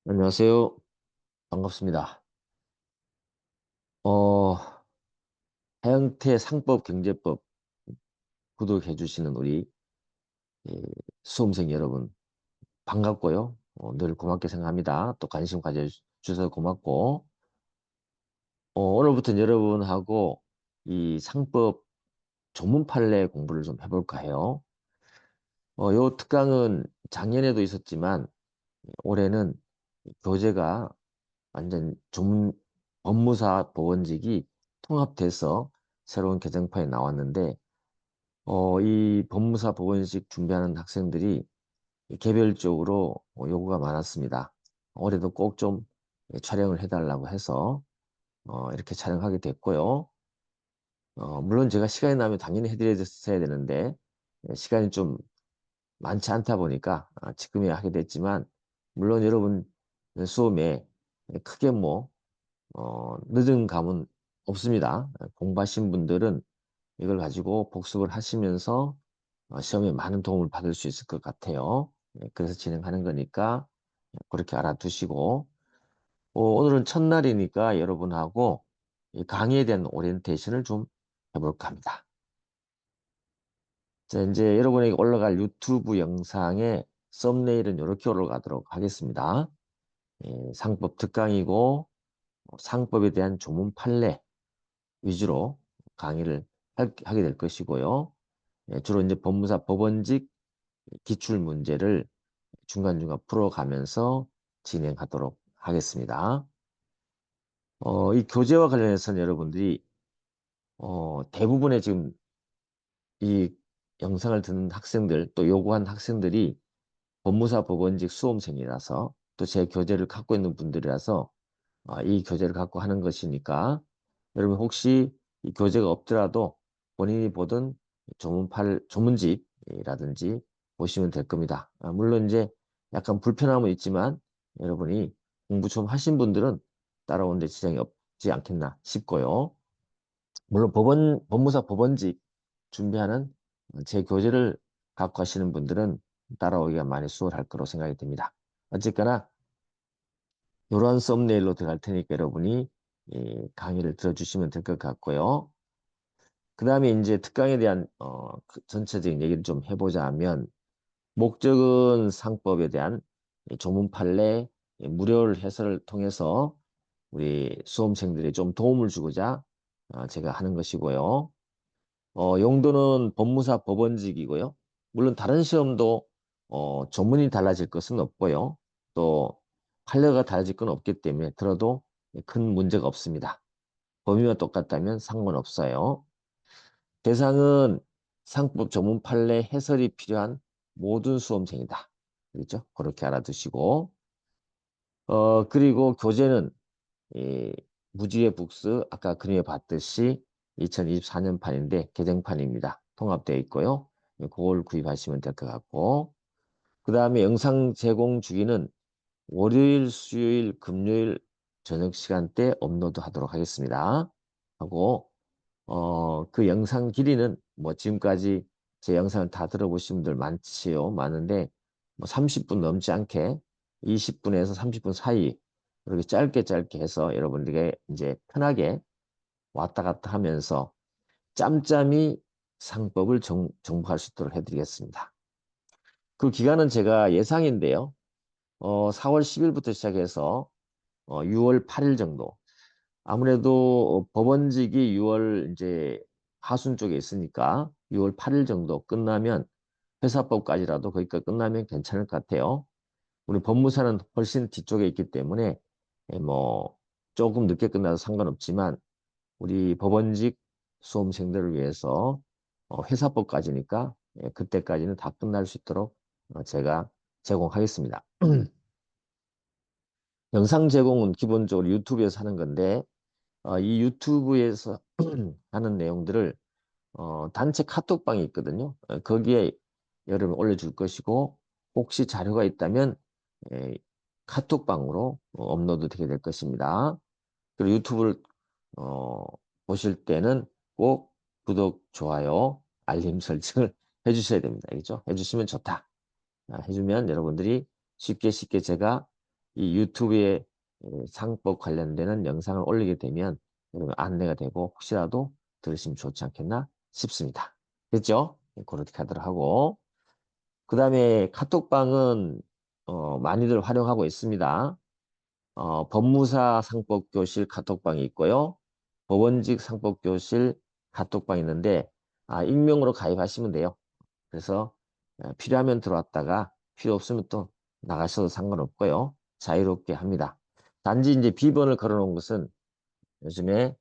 안녕하세요. 반갑습니다. 어, 하영태 상법 경제법 구독해 주시는 우리 예, 수험생 여러분 반갑고요. 늘 고맙게 생각합니다. 또 관심 가져주셔서 고맙고 오늘부터 여러분하고 이 상법 조문 판례 공부를 좀 해볼까 해요. 요 특강은 작년에도 있었지만 올해는 교재가 완전 법무사 법원직이 통합돼서 새로운 개정판이 나왔는데 이 법무사 법원식 준비하는 학생들이 개별적으로 요구가 많았습니다. 올해도 꼭 좀 촬영을 해달라고 해서 이렇게 촬영하게 됐고요. 물론 제가 시간이 나면 당연히 해드렸어야 되는데 시간이 좀 많지 않다 보니까 지금이야 하게 됐지만 물론 여러분 수업에 크게 뭐 늦은 감은 없습니다. 공부하신 분들은 이걸 가지고 복습을 하시면서 시험에 많은 도움을 받을 수 있을 것 같아요. 그래서 진행하는 거니까 그렇게 알아두시고 오늘은 첫날이니까 여러분하고 이 강의에 대한 오리엔테이션을 좀 해볼까 합니다. 자, 이제 여러분에게 올라갈 유튜브 영상의 썸네일은 이렇게 올라가도록 하겠습니다. 상법 특강이고 상법에 대한 조문 판례 위주로 강의를 하게 될 것이고요. 주로 이제 법무사 법원직 기출 문제를 중간중간 풀어가면서 진행하도록 하겠습니다. 이 교재와 관련해서는 여러분들이 대부분의 지금 이 영상을 듣는 학생들 또 요구한 학생들이 법무사 법원직 수험생이라서 또 제 교재를 갖고 있는 분들이라서 이 교재를 갖고 하는 것이니까 여러분 혹시 이 교재가 없더라도 본인이 보던 조문집이라든지 보시면 될 겁니다. 물론 이제 약간 불편함은 있지만 여러분이 공부 좀 하신 분들은 따라오는데 지장이 없지 않겠나 싶고요. 물론 법무사 법원직 준비하는 제 교재를 갖고 하시는 분들은 따라오기가 많이 수월할 거로 생각이 듭니다. 어쨌거나 이러한 썸네일로 들어갈 테니까 여러분이 강의를 들어주시면 될 것 같고요. 그 다음에 이제 특강에 대한 그 전체적인 얘기를 좀 해보자 하면 목적은 상법에 대한 조문 판례 무료 해설을 통해서 우리 수험생들이 좀 도움을 주고자 제가 하는 것이고요. 용도는 법무사 법원직이고요. 물론 다른 시험도 조문이 달라질 것은 없고요. 또 판례가 달라질 건 없기 때문에 들어도 큰 문제가 없습니다. 범위가 똑같다면 상관없어요. 대상은 상법 조문 판례 해설이 필요한 모든 수험생이다. 그렇죠? 그렇게 알아두시고 그리고 교재는 이 무지의 북스 아까 그림에 봤듯이 2024년판인데 개정판입니다. 통합되어 있고요. 그걸 구입하시면 될 것 같고 그 다음에 영상 제공 주기는 월요일, 수요일, 금요일 저녁 시간대 업로드 하도록 하겠습니다. 하고 그 영상 길이는 뭐 지금까지 제 영상을 다 들어보신 분들 많지요. 많은데 뭐 30분 넘지 않게 20분에서 30분 사이 이렇게 짧게 짧게 해서 여러분들에게 이제 편하게 왔다 갔다 하면서 짬짬이 상법을 정복할 수 있도록 해드리겠습니다. 그 기간은 제가 예상인데요. 4월 10일부터 시작해서 6월 8일 정도. 아무래도 법원직이 6월 이제 하순 쪽에 있으니까 6월 8일 정도 끝나면 회사법까지라도 거기까지 끝나면 괜찮을 것 같아요. 우리 법무사는 훨씬 뒤쪽에 있기 때문에 뭐 조금 늦게 끝나도 상관없지만 우리 법원직 수험생들을 위해서 회사법까지니까 그때까지는 다 끝날 수 있도록 제가 제공하겠습니다. 영상 제공은 기본적으로 유튜브에서 하는 건데 이 유튜브에서 하는 내용들을 단체 카톡방이 있거든요. 거기에 여러분 올려줄 것이고 혹시 자료가 있다면 에, 카톡방으로 업로드 되게 될 것입니다. 그리고 유튜브를 어, 보실 때는 꼭 구독, 좋아요, 알림 설정을 해주셔야 됩니다. 알겠죠? 해주시면 좋다. 해주면 여러분들이 쉽게 제가 이 유튜브에 상법 관련되는 영상을 올리게 되면 여러분 안내가 되고 혹시라도 들으시면 좋지 않겠나 싶습니다. 됐죠? 그렇게 하도록 하고 그 다음에 카톡방은 많이들 활용하고 있습니다. 법무사 상법교실 카톡방이 있고요. 법원직 상법교실 카톡방이 있는데 익명으로 가입하시면 돼요. 그래서 필요하면 들어왔다가 필요 없으면 또 나가셔도 상관없고요. 자유롭게 합니다. 단지 이제 비번을 걸어놓은 것은 요즘에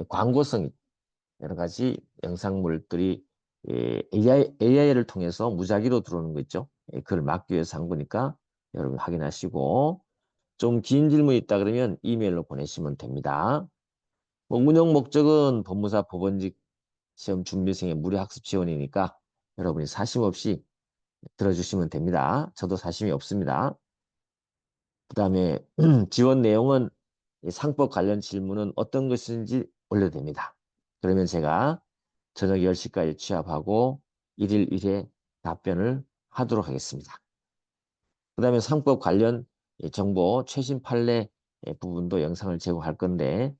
광고성이 여러 가지 영상물들이 AI를 통해서 무작위로 들어오는 거 있죠. 그걸 막기 위해서 한 거니까 여러분 확인하시고 좀 긴 질문이 있다 그러면 이메일로 보내시면 됩니다. 뭐 운영 목적은 법무사 법원직 시험 준비생의 무료 학습 지원이니까 여러분이 사심 없이 들어주시면 됩니다. 저도 사심이 없습니다. 그 다음에 지원 내용은 상법 관련 질문은 어떤 것인지 올려도 됩니다. 그러면 제가 저녁 10시까지 취합하고 1일 1회 답변을 하도록 하겠습니다. 그 다음에 상법 관련 정보 최신 판례 부분도 영상을 제공할 건데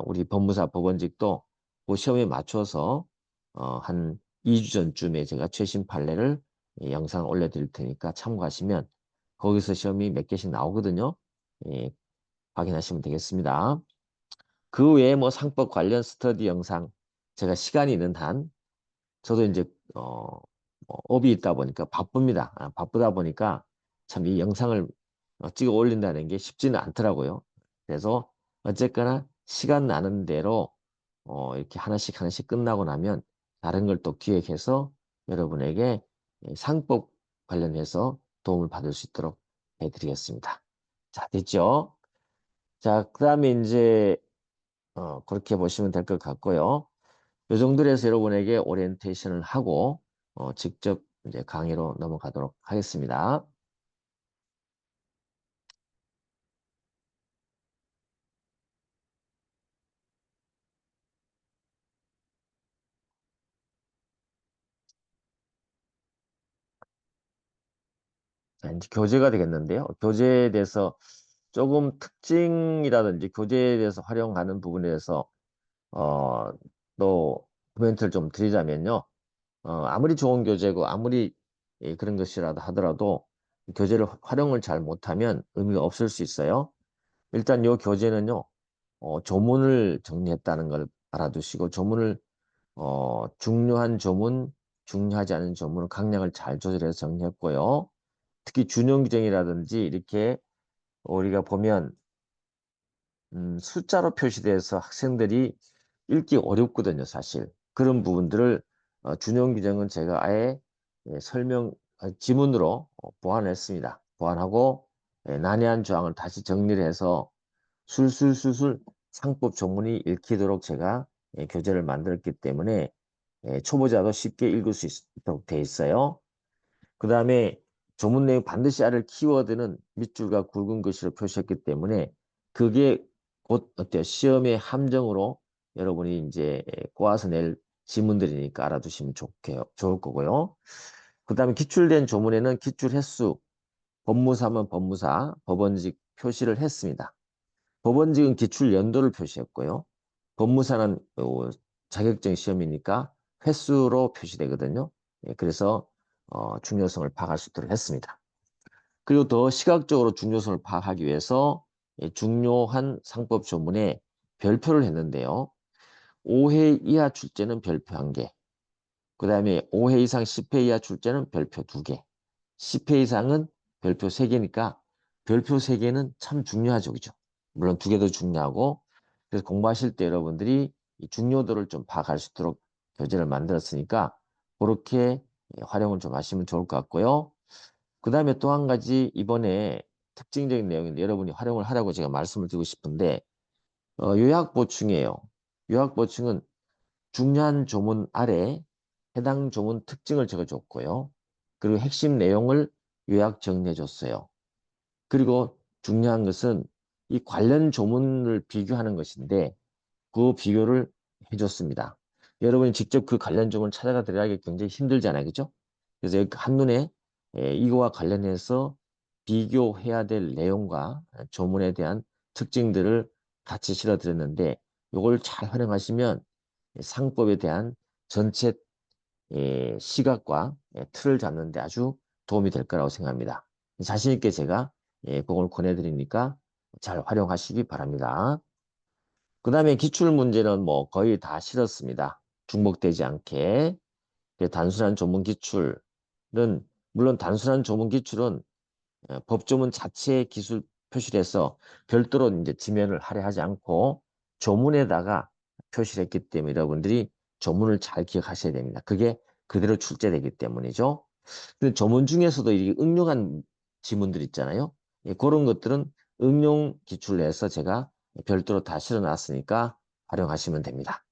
우리 법무사 법원직도 그 시험에 맞춰서 한 2주 전쯤에 제가 최신 판례를 영상 올려드릴 테니까 참고하시면 거기서 시험이 몇 개씩 나오거든요. 예, 확인하시면 되겠습니다. 그 외에 뭐 상법 관련 스터디 영상 제가 시간이 있는 한 저도 이제 업이 있다 보니까 바쁩니다. 바쁘다 보니까 참 이 영상을 찍어 올린다는 게 쉽지는 않더라고요. 그래서 어쨌거나 시간 나는 대로 이렇게 하나씩 하나씩 끝나고 나면 다른 걸 또 기획해서 여러분에게 상법 관련해서 도움을 받을 수 있도록 해드리겠습니다. 자, 됐죠? 자, 그 다음에 이제 그렇게 보시면 될 것 같고요. 이 정도로 해서 여러분에게 오리엔테이션을 하고 직접 이제 강의로 넘어가도록 하겠습니다. 자, 이제 교재가 되겠는데요. 교재에 대해서 조금 특징이라든지 교재에 대해서 활용하는 부분에 대해서 어, 또 코멘트를 좀 드리자면요. 아무리 좋은 교재고 아무리 그런 것이라도 하더라도 교재를 활용을 잘 못하면 의미가 없을 수 있어요. 일단 이 교재는요. 조문을 정리했다는 걸 알아두시고 조문을 중요한 조문, 중요하지 않은 조문을 강약을 잘 조절해서 정리했고요. 특히 준용 규정이라든지 이렇게 우리가 보면 숫자로 표시돼서 학생들이 읽기 어렵거든요, 사실. 그런 부분들을 준용 규정은 제가 아예 지문으로 보완했습니다. 보완하고 난해한 조항을 다시 정리를 해서 술술술술 상법 조문이 읽히도록 제가 교재를 만들었기 때문에 초보자도 쉽게 읽을 수 있도록 돼 있어요. 그 다음에 조문 내용 반드시 알을 키워드는 밑줄과 굵은 글씨로 표시했기 때문에 그게 곧 어때요? 시험의 함정으로 여러분이 이제 꼬아서 낼 지문들이니까 알아두시면 좋을 거고요. 그 다음에 기출된 조문에는 기출 횟수, 법무사면 법무사, 법원직 표시를 했습니다. 법원직은 기출 연도를 표시했고요. 법무사는 자격증 시험이니까 횟수로 표시되거든요. 그래서 중요성을 파악할 수 있도록 했습니다. 그리고 더 시각적으로 중요성을 파악하기 위해서 중요한 상법 조문에 별표를 했는데요. 5회 이하 출제는 별표 1개, 그 다음에 5회 이상 10회 이하 출제는 별표 2개, 10회 이상은 별표 3개니까 별표 3개는 참 중요하죠. 그죠? 물론 2개도 중요하고 그래서 공부하실 때 여러분들이 이 중요도를 좀 파악할 수 있도록 교재를 만들었으니까 그렇게 활용을 좀 하시면 좋을 것 같고요. 그 다음에 또 한 가지 이번에 특징적인 내용인데 여러분이 활용을 하라고 제가 말씀을 드리고 싶은데 요약 보충이에요. 요약 보충은 중요한 조문 아래 해당 조문 특징을 적어줬고요. 그리고 핵심 내용을 요약 정리해 줬어요. 그리고 중요한 것은 이 관련 조문을 비교하는 것인데 그 비교를 해줬습니다. 여러분이 직접 그 관련 조문을 찾아가 들어가기 굉장히 힘들잖아요. 그죠? 그래서 여기 한눈에 이거와 관련해서 비교해야 될 내용과 조문에 대한 특징들을 같이 실어드렸는데 이걸 잘 활용하시면 상법에 대한 전체 시각과 틀을 잡는 데 아주 도움이 될 거라고 생각합니다. 자신 있게 제가 그걸 권해드리니까 잘 활용하시기 바랍니다. 그 다음에 기출문제는 뭐 거의 다 실었습니다. 중복되지 않게. 단순한 조문 기출은 물론 단순한 조문 기출은 법조문 자체의 기술 표시를 해서 별도로 이제 지면을 할애하지 않고 조문에다가 표시를 했기 때문에 여러분들이 조문을 잘 기억하셔야 됩니다. 그게 그대로 출제되기 때문이죠. 근데 조문 중에서도 이 응용한 지문들 있잖아요. 그런 것들은 응용 기출로 해서 제가 별도로 다 실어놨으니까 활용하시면 됩니다.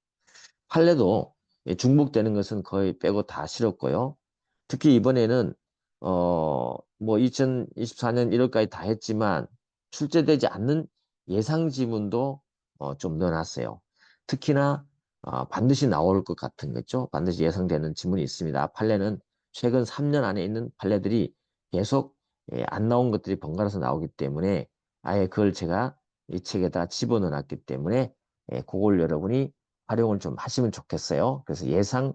판례도 중복되는 것은 거의 빼고 다 실었고요. 특히 이번에는 뭐 2024년 1월까지 다 했지만 출제되지 않는 예상 지문도 좀 넣어놨어요. 특히나 반드시 나올 것 같은 거죠. 반드시 예상되는 지문이 있습니다. 판례는 최근 3년 안에 있는 판례들이 계속 안 나온 것들이 번갈아서 나오기 때문에 아예 그걸 제가 이 책에다 집어넣어 놨기 때문에 그걸 여러분이 활용을 좀 하시면 좋겠어요. 그래서 예상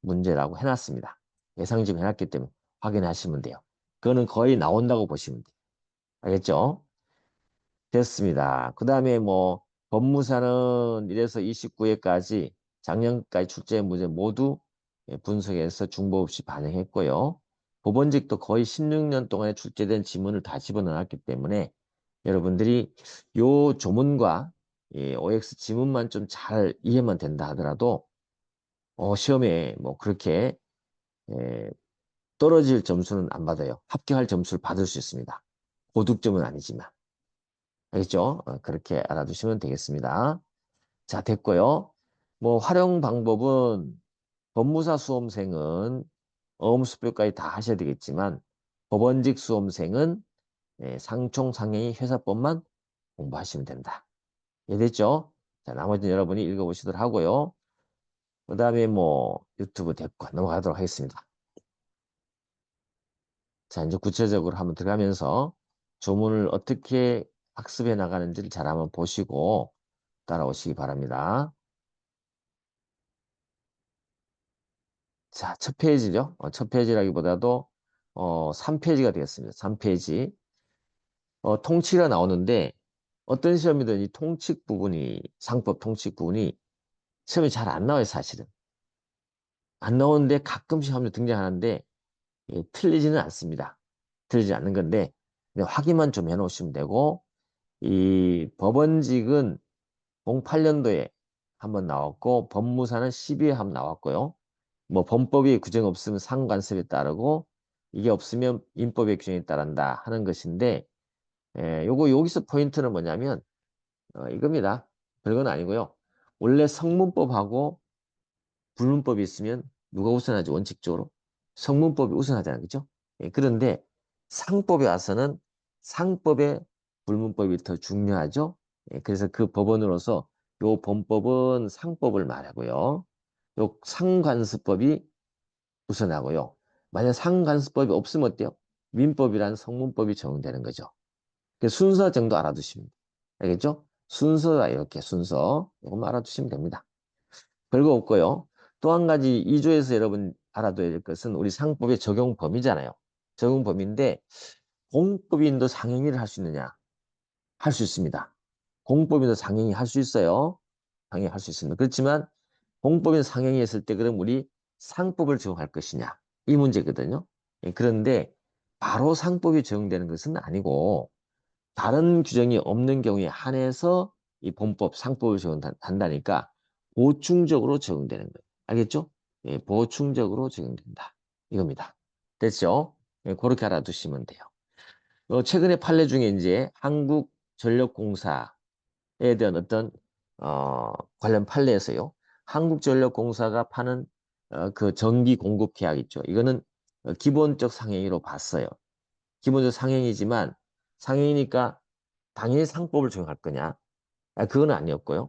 문제라고 해놨습니다. 예상 지금 해놨기 때문에 확인하시면 돼요. 그거는 거의 나온다고 보시면 돼요. 알겠죠? 됐습니다. 그 다음에 뭐 법무사는 1에서 29회까지 작년까지 출제한 문제 모두 분석해서 중복 없이 반영했고요. 법원직도 거의 16년 동안에 출제된 지문을 다 집어넣었기 때문에 여러분들이 요 조문과 OX 지문만 좀 잘 이해만 된다 하더라도 시험에 뭐 그렇게 에, 떨어질 점수는 안 받아요. 합격할 점수를 받을 수 있습니다. 고득점은 아니지만. 알겠죠? 그렇게 알아두시면 되겠습니다. 자, 됐고요. 뭐 활용 방법은 법무사 수험생은 어음수표까지 다 하셔야 되겠지만 법원직 수험생은 상총 상행위 회사법만 공부하시면 된다. 이해됐죠? 자, 나머지는 여러분이 읽어보시도록 하고요. 그 다음에 뭐 유튜브 됐고 넘어가도록 하겠습니다. 자, 이제 구체적으로 한번 들어가면서 조문을 어떻게 학습해 나가는지를 잘 한번 보시고 따라오시기 바랍니다. 자, 첫 페이지죠. 첫 페이지라기보다도 3페이지가 되겠습니다. 3페이지. 통치가 나오는데 어떤 시험이든 이 통칙 부분이 상법 통칙 부분이 시험이 잘 안 나와요, 사실은. 안 나오는데 가끔씩 하면 등장하는데 틀리지는 않습니다. 틀리지 않는 건데 그냥 확인만 좀 해놓으시면 되고 이 법원직은 08년도에 한번 나왔고 법무사는 12회 한번 나왔고요. 뭐 범법이 규정 없으면 상관습에 따르고 이게 없으면 인법의 규정에 따른다 하는 것인데 요거 여기서 포인트는 뭐냐면 이겁니다. 별건 아니고요. 원래 성문법하고 불문법이 있으면 누가 우선하지 원칙적으로? 성문법이 우선하잖아요. 그죠? 그런데 상법에 와서는 상법의 불문법이 더 중요하죠. 그래서 그 법원으로서 요 본법은 상법을 말하고요. 요 상관습법이 우선하고요. 만약 상관습법이 없으면 어때요? 민법이란 성문법이 적용되는 거죠. 그 순서 정도 알아두시면 돼요. 알겠죠? 순서가 이렇게 순서 이것만 알아두시면 됩니다. 별거 없고요. 또 한 가지 2조에서 여러분 알아둬야 될 것은 우리 상법의 적용 범위잖아요. 적용 범위인데 공법인도 상행위를 할 수 있느냐? 할 수 있습니다. 공법인도 상행위 할 수 있어요. 상행위 할 수 있습니다. 그렇지만 공법인 상행위 했을 때 그럼 우리 상법을 적용할 것이냐? 이 문제거든요. 그런데 바로 상법이 적용되는 것은 아니고 다른 규정이 없는 경우에 한해서 이 본법, 상법을 적용한다니까 보충적으로 적용되는 거예요. 알겠죠? 보충적으로 적용된다. 이겁니다. 됐죠? 그렇게 알아두시면 돼요. 최근에 판례 중에 이제 한국전력공사에 대한 어떤 관련 판례에서요. 한국전력공사가 파는 그 전기 공급 계약 있죠. 이거는 기본적 상행위로 봤어요. 기본적 상행이지만 상행이니까 당연히 상법을 적용할 거냐? 그건 아니었고요.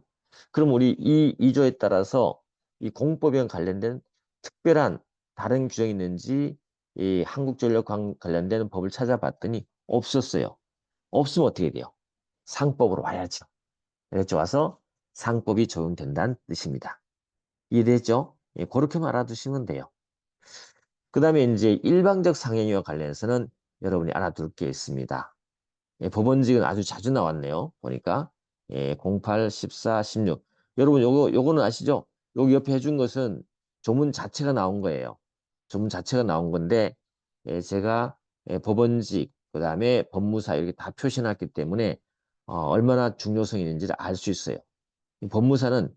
그럼 우리 이 2조에 따라서 이 공법에 관련된 특별한 다른 규정이 있는지 이 한국전력 관련된 법을 찾아봤더니 없었어요. 없으면 어떻게 돼요? 상법으로 와야죠. 이렇게 와서 상법이 적용된다는 뜻입니다. 이해됐죠? 예, 그렇게만 알아두시면 돼요. 그 다음에 이제 일방적 상행위와 관련해서는 여러분이 알아둘 게 있습니다. 예, 법원직은 아주 자주 나왔네요. 보니까. 예, 08, 14, 16. 여러분 요거는 아시죠? 여기 옆에 해준 것은 조문 자체가 나온 거예요. 조문 자체가 나온 건데, 예, 제가 법원직, 그 다음에 법무사 이렇게 다 표시해놨기 때문에 얼마나 중요성이 있는지를 알 수 있어요. 이 법무사는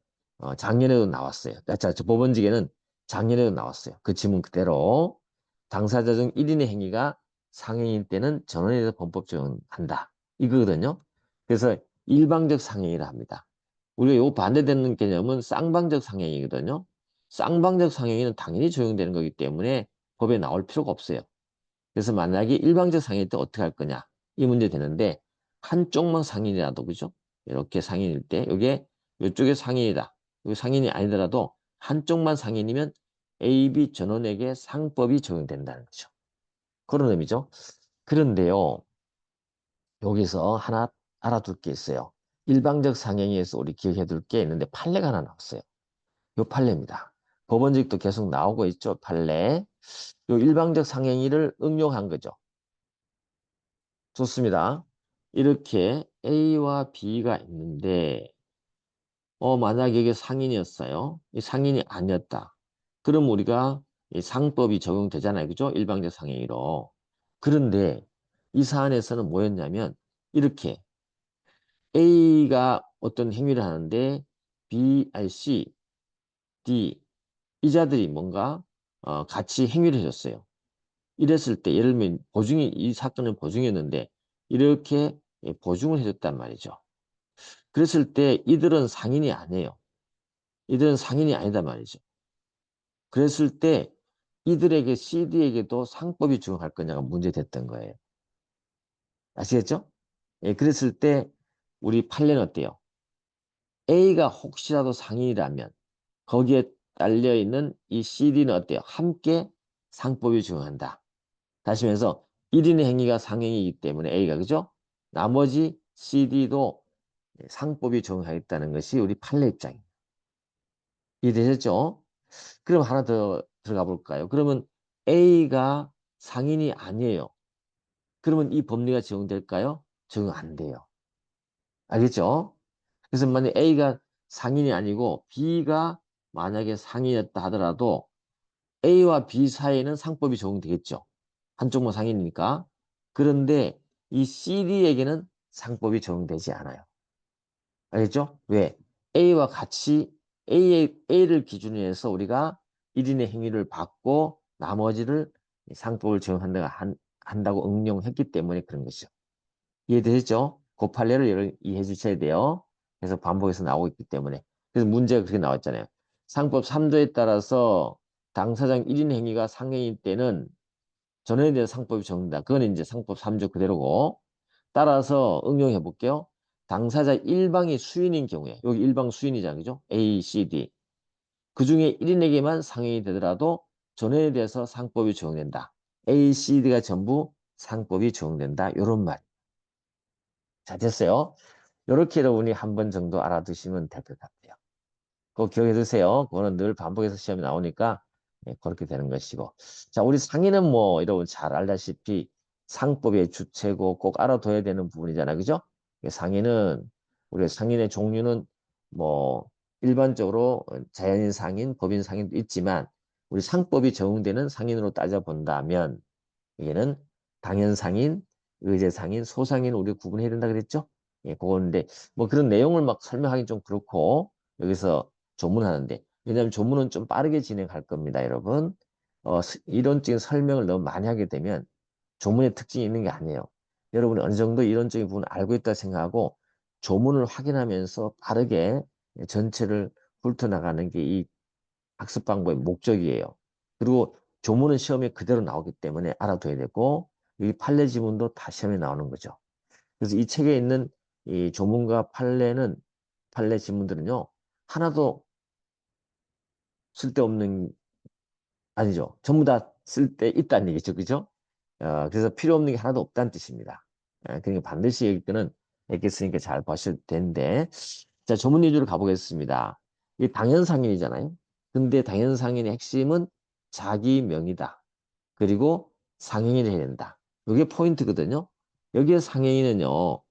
작년에도 나왔어요. 저 법원직에는 작년에도 나왔어요. 그 지문 그대로 당사자 중 1인의 행위가 상행일 때는 전원에 대해서 범법 적용한다. 이거거든요. 그래서 일방적 상행이라 합니다. 우리가 요 반대되는 개념은 쌍방적 상행이거든요. 쌍방적 상행위는 당연히 적용되는 거기 때문에 법에 나올 필요가 없어요. 그래서 만약에 일방적 상인일 때 어떻게 할 거냐 이 문제 되는데 한쪽만 상인이라도 그죠? 이렇게 상인일 때 이게 이쪽에 상인이다. 여기 상인이 아니더라도 한쪽만 상인이면 A, B 전원에게 상법이 적용된다는 거죠. 그런 의미죠. 그런데요. 여기서 하나 알아둘 게 있어요. 일방적 상행위에서 우리 기억해 둘 게 있는데 판례가 하나 나왔어요. 요 판례입니다. 법원직도 계속 나오고 있죠. 판례. 요 일방적 상행위를 응용한 거죠. 좋습니다. 이렇게 A와 B가 있는데, 만약에 이게 상인이었어요. 이 상인이 아니었다. 그럼 우리가 이 상법이 적용되잖아요. 그죠? 일방적 상행위로. 그런데 이 사안에서는 뭐였냐면, 이렇게 A가 어떤 행위를 하는데, B, C, D, 이 자들이 뭔가, 같이 행위를 해줬어요. 이랬을 때 예를 들면 보증이 이 사건은 보증이었는데 이렇게 보증을 해줬단 말이죠. 그랬을 때 이들은 상인이 아니에요. 이들은 상인이 아니다 말이죠. 그랬을 때 이들에게 CD에게도 상법이 적용할 거냐가 문제됐던 거예요. 아시겠죠? 예, 그랬을 때 우리 판례는 어때요? A가 혹시라도 상인이라면 거기에 딸려 있는 이 CD는 어때요? 함께 상법이 적용한다. 다시 말해서 1인의 행위가 상행이기 때문에 A가 그죠? 나머지 CD도 상법이 적용하겠다는 것이 우리 판례 입장입니다. 이해되셨죠? 그럼 하나 더 들어가 볼까요? 그러면 A가 상인이 아니에요. 그러면 이 법리가 적용될까요? 적용 안 돼요. 알겠죠? 그래서 만약 A가 상인이 아니고 B가 만약에 상인이었다 하더라도 A와 B 사이에는 상법이 적용되겠죠. 한쪽만 상인이니까. 그런데 이 CD에게는 상법이 적용되지 않아요. 알겠죠? 왜? A와 같이 A를 기준으로 해서 우리가 1인의 행위를 받고 나머지를 상법을 한다고 응용했기 때문에 그런 것이죠. 이해되셨죠? 그 판례를 이해해 주셔야 돼요. 그래서 반복해서 나오고 있기 때문에. 그래서 문제가 그렇게 나왔잖아요. 상법 3조에 따라서 당사장 1인 행위가 상행일 때는 전원에 대한 상법이 적용된다. 그건 이제 상법 3조 그대로고. 따라서 응용해 볼게요. 당사자 1방이 수인인 경우에, 여기 1방 수인이잖아요. 그죠? A, C, D. 그 중에 1인에게만 상행이 되더라도 전원에 대해서 상법이 적용된다. A, C, D가 전부 상법이 적용된다. 이런 말. 자, 됐어요. 이렇게 여러분이 한 번 정도 알아두시면 될 것 같아요. 꼭 기억해 두세요. 그거는 늘 반복해서 시험이 나오니까 그렇게 되는 것이고. 자, 우리 상의는 뭐 여러분 잘 알다시피 상법의 주체고 꼭 알아둬야 되는 부분이잖아요. 그죠? 상의는 우리 상인의 종류는 뭐 일반적으로 자연인 상인, 법인 상인도 있지만 우리 상법이 적용되는 상인으로 따져본다면 이게는 당연상인, 의제상인, 소상인 우리 구분해야 된다 그랬죠? 예, 그건데 뭐 그런 내용을 막 설명하기 좀 그렇고 여기서 조문하는데 왜냐하면 조문은 좀 빠르게 진행할 겁니다, 여러분. 이론적인 설명을 너무 많이 하게 되면 조문의 특징이 있는 게 아니에요. 여러분이 어느 정도 이론적인 부분을 알고 있다 생각하고 조문을 확인하면서 빠르게 전체를 훑어나가는 게 이 학습 방법의 목적이에요. 그리고 조문은 시험에 그대로 나오기 때문에 알아둬야 되고 이 판례 지문도 다 시험에 나오는 거죠. 그래서 이 책에 있는 이 조문과 판례 지문들은요. 하나도 쓸데없는 아니죠. 전부 다 쓸데 있다는 얘기죠. 그죠? 그래서 필요 없는 게 하나도 없다는 뜻입니다. 그러니까 반드시 여기 거는 읽겠으니까 잘 보셔도 되는데, 자, 조문 위주로 가보겠습니다. 이게 당연상인이잖아요. 근데 당연상인의 핵심은 자기 명의다. 그리고 상행위를 해야 된다. 이게 포인트거든요. 여기에 상행위는요,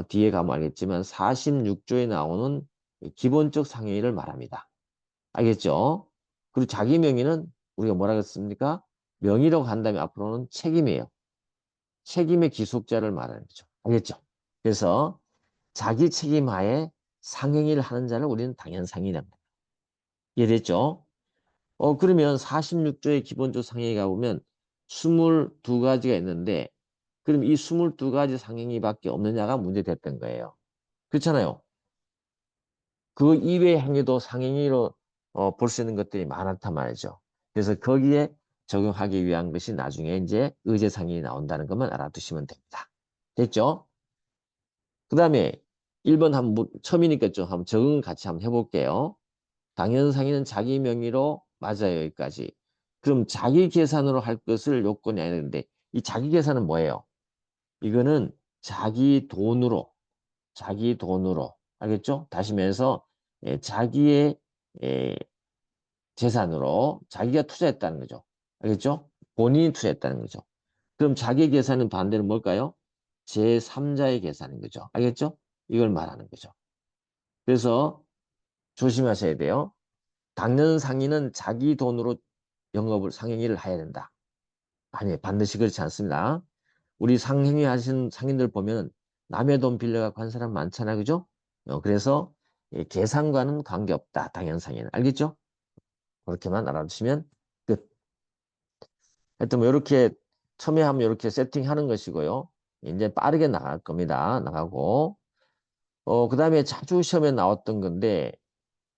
뒤에 가면 알겠지만 46조에 나오는 기본적 상행위를 말합니다. 알겠죠? 그리고 자기 명의는 우리가 뭐라 그랬습니까? 명의라고 한다면 앞으로는 책임이에요. 책임의 기속자를 말하는 거죠. 알겠죠? 그래서 자기 책임하에 상행위를 하는 자를 우리는 당연상이라고 합니다. 이해됐죠? 그러면 46조의 기본적 상행위가 보면 22가지가 있는데, 그럼 이 22가지 상행위밖에 없느냐가 문제됐던 거예요. 그렇잖아요. 그 이외의 행위도 상행위로 볼 수 있는 것들이 많았단 말이죠. 그래서 거기에 적용하기 위한 것이 나중에 이제 의제상행위 나온다는 것만 알아두시면 됩니다. 됐죠? 그 다음에 1번 한번 처음이니까 좀 한번 적응 같이 한번 해볼게요. 당연상의는 자기 명의로 맞아요. 여기까지. 그럼 자기 계산으로 할 것을 요건이 아니야 되는데 이 자기 계산은 뭐예요? 이거는 자기 돈으로 알겠죠? 다시 말해서 자기의 예, 재산으로 자기가 투자했다는 거죠. 알겠죠? 본인이 투자했다는 거죠. 그럼 자기 계산은 반대로 뭘까요? 제3자의 계산인 거죠. 알겠죠? 이걸 말하는 거죠. 그래서 조심하셔야 돼요. 당연 상인은 자기 돈으로 영업을 상행위를 해야 된다. 아니, 반드시 그렇지 않습니다. 우리 상행위 하신 상인들 보면 남의 돈 빌려갖고 한 사람 많잖아, 그죠? 그래서 계산과는 관계없다. 당연 상인은. 알겠죠? 그렇게만 알아두시면 끝. 하여튼 뭐 이렇게 처음에 하면 이렇게 세팅하는 것이고요. 이제 빠르게 나갈 겁니다. 나가고. 그 다음에 자주 시험에 나왔던 건데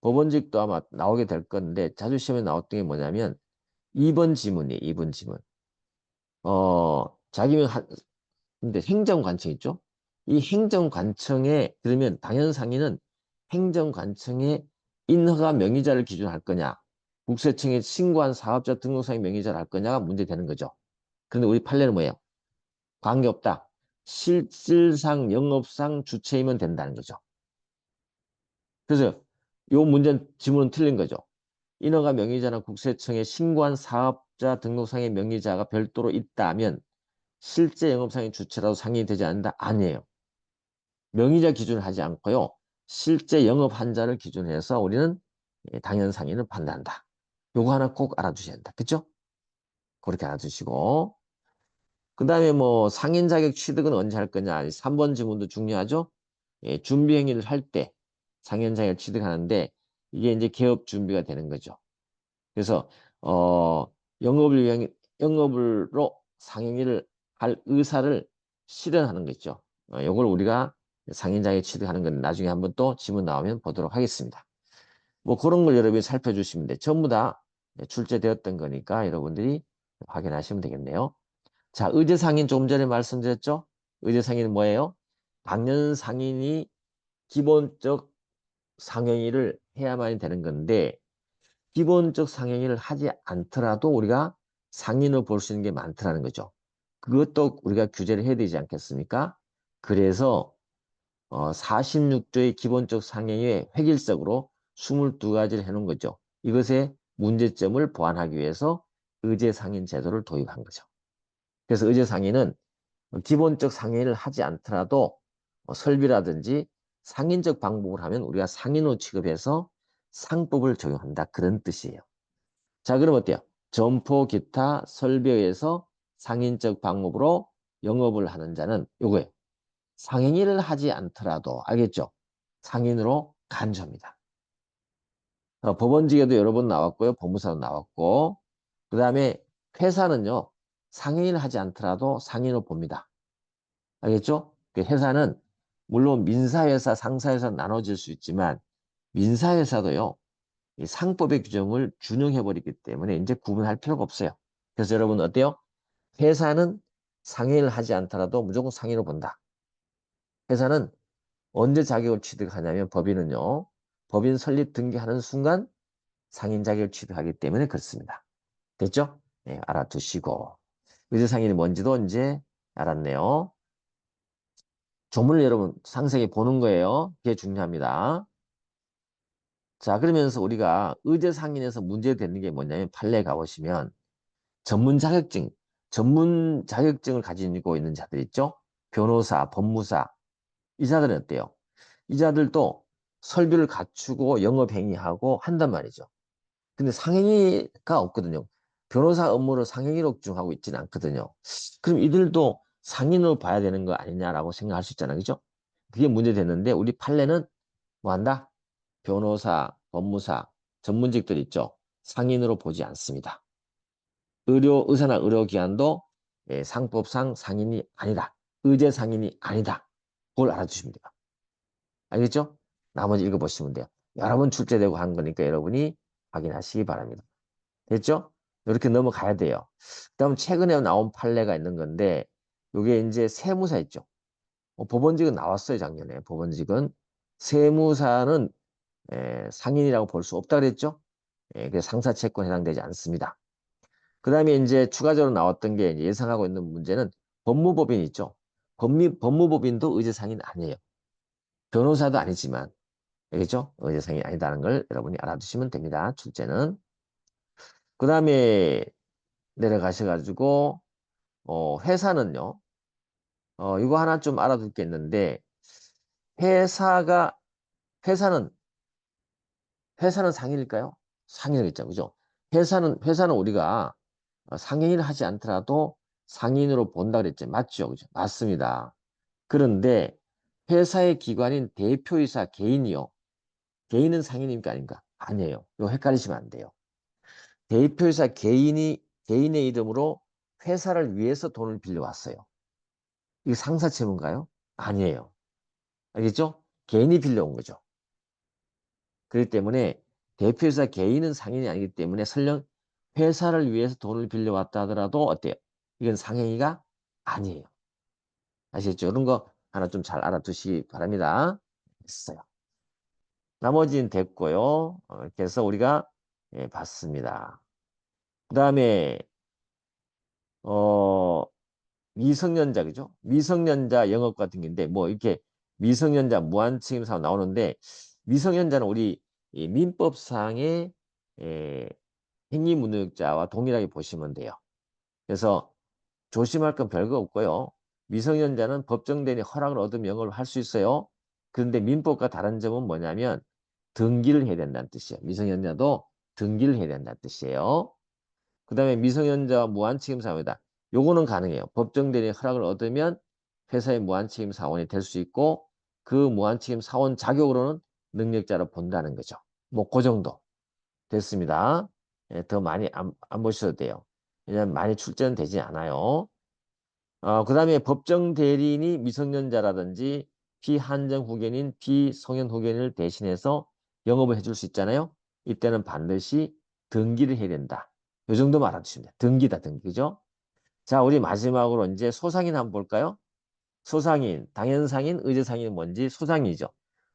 법원직도 아마 나오게 될 건데 자주 시험에 나왔던 게 뭐냐면 2번 지문이에요. 2번 지문. 자기는 근데 행정관청 있죠? 이 행정관청에 그러면 당연상의는 행정관청에 인허가 명의자를 기준으로 할 거냐, 국세청에 신고한 사업자 등록상의 명의자를 할 거냐가 문제되는 거죠. 그런데 우리 판례는 뭐예요? 관계없다. 실질상 영업상 주체이면 된다는 거죠. 그래서 요 문제 지문은 틀린 거죠. 인허가 명의자나 국세청에 신고한 사업자 등록상의 명의자가 별도로 있다면 실제 영업상의 주체라도 상의되지 않는다? 아니에요. 명의자 기준을 하지 않고요. 실제 영업 한자를 기준으로 해서 우리는 당연상의를 판단한다. 요거 하나 꼭 알아두셔야 된다. 그쵸? 그렇게 알아두시고. 그 다음에 뭐 상인 자격 취득은 언제 할 거냐. 3번 지문도 중요하죠. 준비 행위를 할 때 상인 자격 취득하는데 이게 이제 개업 준비가 되는 거죠. 그래서 영업을 위한 영업으로 상행위를 할 의사를 실현하는 거죠. 요걸 우리가 상인장애 취득하는 건 나중에 한번 또 지문 나오면 보도록 하겠습니다. 뭐 그런 걸 여러분이 살펴주시면 돼. 전부 다 출제되었던 거니까 여러분들이 확인하시면 되겠네요. 자, 의제상인 조금 전에 말씀드렸죠? 의제상인은 뭐예요? 당연 상인이 기본적 상행위를 해야만 되는 건데 기본적 상행위를 하지 않더라도 우리가 상인을 볼 수 있는 게 많더라는 거죠. 그것도 우리가 규제를 해야 되지 않겠습니까? 그래서 46조의 기본적 상행위에 획일적으로 22가지를 해놓은 거죠. 이것의 문제점을 보완하기 위해서 의제상인 제도를 도입한 거죠. 그래서 의제상인은 기본적 상행위를 하지 않더라도 설비라든지 상인적 방법을 하면 우리가 상인으로 취급해서 상법을 적용한다. 그런 뜻이에요. 자, 그럼 어때요? 점포, 기타, 설비에 의해서 상인적 방법으로 영업을 하는 자는 요거예요. 상행위를 하지 않더라도 알겠죠? 상인으로 간주합니다. 법원직에도 여러 번 나왔고요. 법무사도 나왔고 그 다음에 회사는요. 상행위를 하지 않더라도 상인으로 봅니다. 알겠죠? 그 회사는 물론 민사회사, 상사회사 나눠질 수 있지만 민사회사도요. 이 상법의 규정을 준용해버리기 때문에 이제 구분할 필요가 없어요. 그래서 여러분 어때요? 회사는 상행위를 하지 않더라도 무조건 상인으로 본다. 회사는 언제 자격을 취득하냐면 법인은요. 법인 설립 등기하는 순간 상인 자격을 취득하기 때문에 그렇습니다. 됐죠? 네, 알아두시고. 의제 상인이 뭔지도 이제 알았네요. 조문을 여러분 상세히 보는 거예요. 그게 중요합니다. 자, 그러면서 우리가 의제 상인에서 문제되는 게 뭐냐면 판례 가보시면 전문 자격증, 전문 자격증을 가지고 있는 자들 있죠? 변호사, 법무사, 이 자들은 어때요? 이 자들도 설비를 갖추고 영업행위하고 한단 말이죠. 근데 상행위가 없거든요. 변호사 업무를 상행위로 규정하고 있지는 않거든요. 그럼 이들도 상인으로 봐야 되는 거 아니냐라고 생각할 수 있잖아요. 그죠? 그게 문제됐는데 우리 판례는 뭐 한다? 변호사, 법무사, 전문직들 있죠. 상인으로 보지 않습니다. 의사나 의료기관도 상법상 상인이 아니다. 의제 상인이 아니다. 그걸 알아주시면 돼요. 알겠죠? 나머지 읽어보시면 돼요. 여러 번 출제되고 한 거니까 여러분이 확인하시기 바랍니다. 됐죠? 이렇게 넘어가야 돼요. 그다음 최근에 나온 판례가 있는 건데 이게 이제 세무사 있죠. 법원직은 나왔어요, 작년에. 법원직은 세무사는 상인이라고 볼 수 없다 그랬죠? 그래서 상사채권 해당되지 않습니다. 그다음에 이제 추가적으로 나왔던 게 예상하고 있는 문제는 법무법인 있죠. 법무법인도 의제상인 아니에요. 변호사도 아니지만, 알겠죠? 의제상이 아니다는 걸 여러분이 알아두시면 됩니다. 출제는. 그다음에 내려가셔가지고 회사는요. 이거 하나 좀 알아둘 게 있는데 회사가 회사는 회사는 상인일까요? 상인이겠죠, 그죠? 회사는 우리가 상인을 하지 않더라도 상인으로 본다 그랬죠, 맞죠, 그죠? 맞습니다. 그런데 회사의 기관인 대표이사 개인이요. 개인은 상인입니까 아닌가? 아니에요. 이거 헷갈리시면 안 돼요. 대표이사 개인의 이름으로 회사를 위해서 돈을 빌려왔어요. 이게 상사채무인가요? 아니에요. 알겠죠? 개인이 빌려온 거죠. 그렇기 때문에 대표이사 개인은 상인이 아니기 때문에 설령 회사를 위해서 돈을 빌려왔다 하더라도 어때요? 이건 상행위가 아니에요. 아시겠죠? 이런 거 하나 좀 잘 알아두시기 바랍니다. 됐어요. 나머지는 됐고요. 이렇게 해서 우리가 봤습니다. 그 다음에 어, 미성년자 그죠? 미성년자 영업 같은 게인데 뭐 이렇게 미성년자 무한책임 사업 나오는데 미성년자는 우리 이 민법상의 에, 행위무능력자와 동일하게 보시면 돼요. 그래서 조심할 건 별거 없고요. 미성년자는 법정 대리 허락을 얻으면 영업을 할 수 있어요. 그런데 민법과 다른 점은 뭐냐면 등기를 해야 된다는 뜻이에요. 미성년자도 등기를 해야 된다는 뜻이에요. 그 다음에 미성년자와 무한책임 사원이다. 요거는 가능해요. 법정 대리 허락을 얻으면 회사의 무한책임 사원이 될 수 있고 그 무한책임 사원 자격으로는 능력자로 본다는 거죠. 뭐 그 정도 됐습니다. 더 많이 안 보셔도 돼요. 왜냐하면 많이 출제는 되지 않아요. 그 다음에 법정 대리인이 미성년자라든지 피한정 후견인, 피성년 후견인을 대신해서 영업을 해줄 수 있잖아요. 이때는 반드시 등기를 해야 된다. 이 정도만 알아두시면 돼요. 등기다, 등기죠. 자, 우리 마지막으로 이제 소상인 한번 볼까요? 소상인, 당연상인, 의제상인은 뭔지 소상인이죠.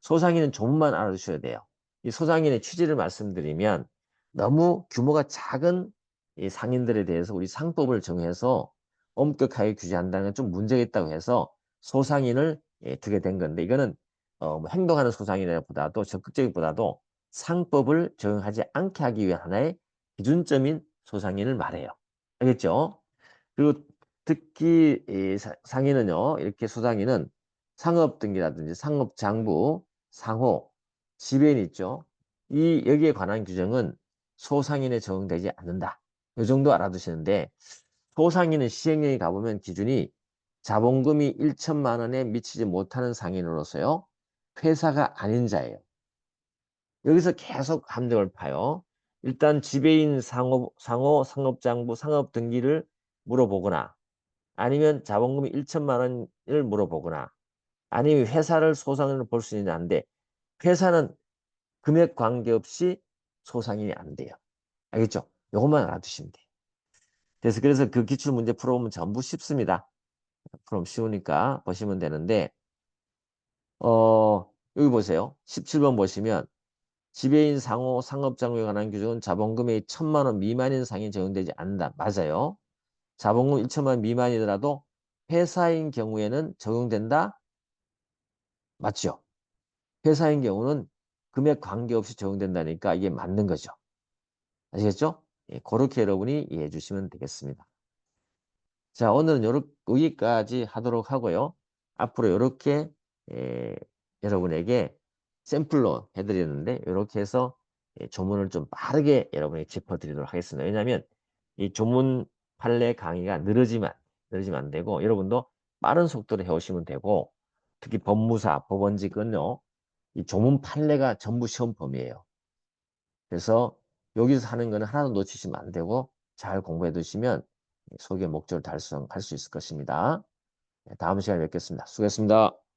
소상인은 조문만 알아두셔야 돼요. 이 소상인의 취지를 말씀드리면 너무 규모가 작은 이 상인들에 대해서 우리 상법을 정해서 엄격하게 규제한다는 건 좀 문제가 있다고 해서 소상인을 두게 된 건데 이거는 뭐 행동하는 소상인보다도 적극적이보다도 상법을 적용하지 않게 하기 위한 하나의 기준점인 소상인을 말해요. 알겠죠? 그리고 특히 이 상인은요, 이렇게 소상인은 상업등기라든지 상업장부, 상호, 지배인 있죠. 여기에 관한 규정은 소상인에 적용되지 않는다. 이 정도 알아두시는데 소상인은 시행령에 가보면 기준이 자본금이 1천만 원에 미치지 못하는 상인으로서요. 회사가 아닌 자예요. 여기서 계속 함정을 파요. 일단 지배인 상업장부, 상업등기를 물어보거나 아니면 자본금이 1천만 원을 물어보거나 아니면 회사를 소상인으로 볼 수 있는데 회사는 금액 관계없이 소상인이 안 돼요. 알겠죠? 이것만 알아두시면 돼요. 그래서 그 기출문제 풀어보면 전부 쉽습니다. 그럼 쉬우니까 보시면 되는데 여기 보세요. 17번 보시면 지배인 상호 상업장부에 관한 규정은 자본금의 1천만 원 미만인 상인이 적용되지 않는다. 맞아요. 자본금 1천만 원 미만이더라도 회사인 경우에는 적용된다? 맞죠? 회사인 경우는 금액 관계없이 적용된다니까 이게 맞는 거죠. 아시겠죠? 예, 그렇게 여러분이 이해해 주시면 되겠습니다. 자, 오늘은 여기까지 하도록 하고요. 앞으로 이렇게 여러분에게 샘플로 해드리는데 이렇게 해서 조문을 좀 빠르게 여러분에게 짚어드리도록 하겠습니다. 왜냐하면 이 조문 판례 강의가 느려지면 안 되고 여러분도 빠른 속도로 해오시면 되고 특히 법무사, 법원직은요. 이 조문 판례가 전부 시험 범위예요. 그래서 여기서 하는 거는 하나도 놓치시면 안 되고 잘 공부해 두시면 소기의 목적을 달성할 수 있을 것입니다. 다음 시간에 뵙겠습니다. 수고했습니다.